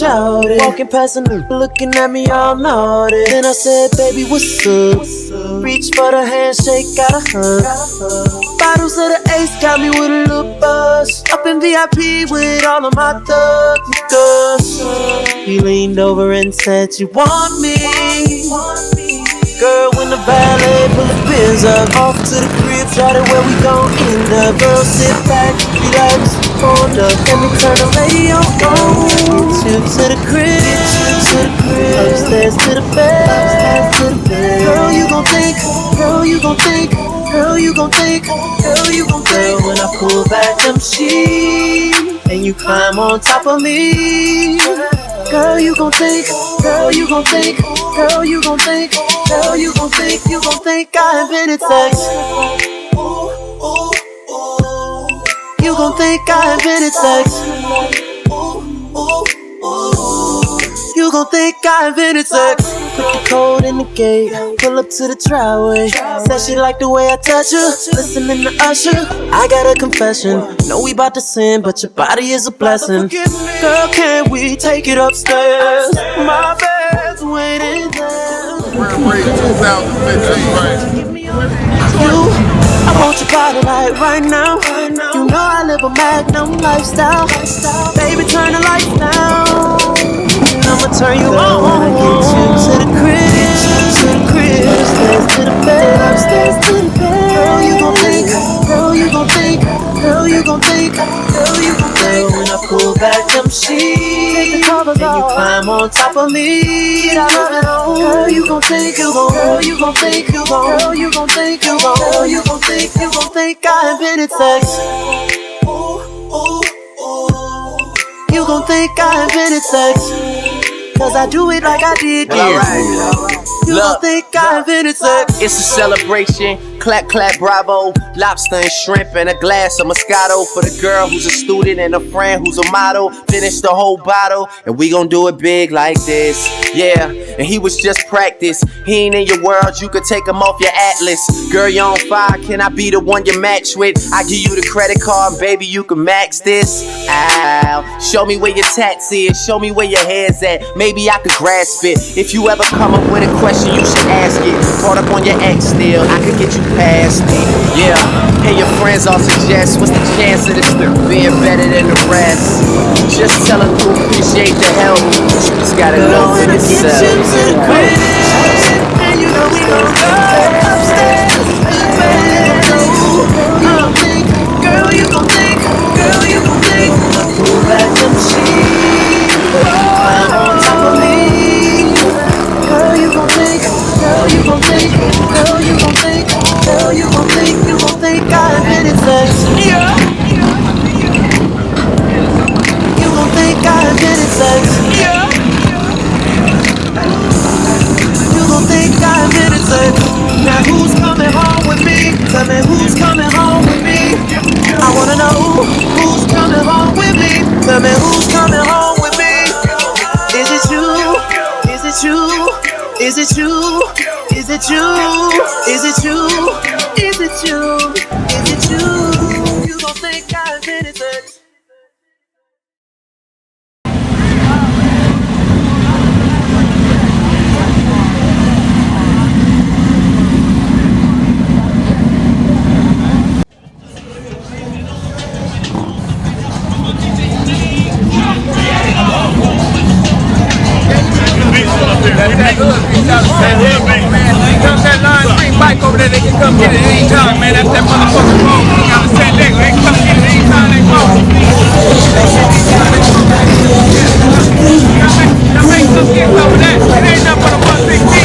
shouted. Walking past a nigga looking at me all naughty. Then I said, baby, what's up? Reach for the handshake, got a hug. Bottles of the Ace got me with a little buzz. Up in VIP with all of my thugs and guns. He leaned over and said, you want me? Girl, when the valet pull the pins up, off to the crib, try to where we gon' end up. Girl, sit back, relax, hold up, let me turn the radio on. Get you to the crib, upstairs to the bed, Girl, you gon' think, girl, you gon' think, girl, you gon' think, girl, you gon' think. When I pull back them sheets and you climb on top of me. Girl, you gon' think, girl, you gon' think, girl, you gon' think, girl, you gon' think, you gon' think I invented sex. You gon' think I invented sex. You gon' think I invented sex. Put the code in the gate, pull up to the driveway. Said she liked the way I touch her, listening to Usher. I got a confession, know we bout to sin, but your body is a blessing. Girl, can we take it upstairs? My bed's waiting there. We're 2015. I want your body right now. You know I live a magnum lifestyle. Baby, turn the lights down. I'ma turn you on. Get you to the crib, upstairs to the bed, upstairs to the bed. Girl, you gon' think, girl, you gon' think, girl, you gon' think, girl, you gon' think. When I pull back them sheets and you climb on top of me, I love it all. Girl, you gon' think, you gon', girl, you gon' think, you gon', girl, you gon' think, you gon', girl, you gon' think, you gon' think I invented sex. You gon' think I invented sex. Cause I do it like I did you. You don't think I invented sex. It's a celebration, clap, clap, bravo. Lobster and shrimp and a glass of Moscato for the girl who's a student and a friend who's a model. Finish the whole bottle and we gon' do it big like this. Yeah, and he was just practice. He ain't in your world, you could take him off your atlas. Girl, you on fire, can I be the one you match with? I give you the credit card, baby, you can max this. Ow, show me where your tats is, show me where your head's at. Maybe I could grasp it. If you ever come up with a question, you should ask it. Caught up on your ex still, I could get you past me. Yeah, and your friends all suggest, what's the chance of this being better than the rest? Just tell them to appreciate the help. You just gotta know for yourself. Get you to the crib, and you know we gon' go upstairs to the bed. Girl, you gon' think, girl, you gon' think. Pull back them sheets, climb on top of me. Girl, you gon' think, girl, you gon' think, girl, you gon' think, girl, you gon' think, you gon' think I invented sex. Yeah. You gon' think I invented sex. Yeah. You gon' think I invented sex. Now who's coming home with me? Tell me who's coming home with me. I wanna know who's coming home with me. Tell me who's coming home with me. Is it you? Is it you? Is it you? Is it you? Is it you? Is it you? Is it you? You gon' think I invented sex. That line green bike over there, they can come get it anytime, man. That's that motherfucking road. You gotta San Diego, they can come get it anytime they want. Y'all make some kids over that. It ain't nothing but a 116.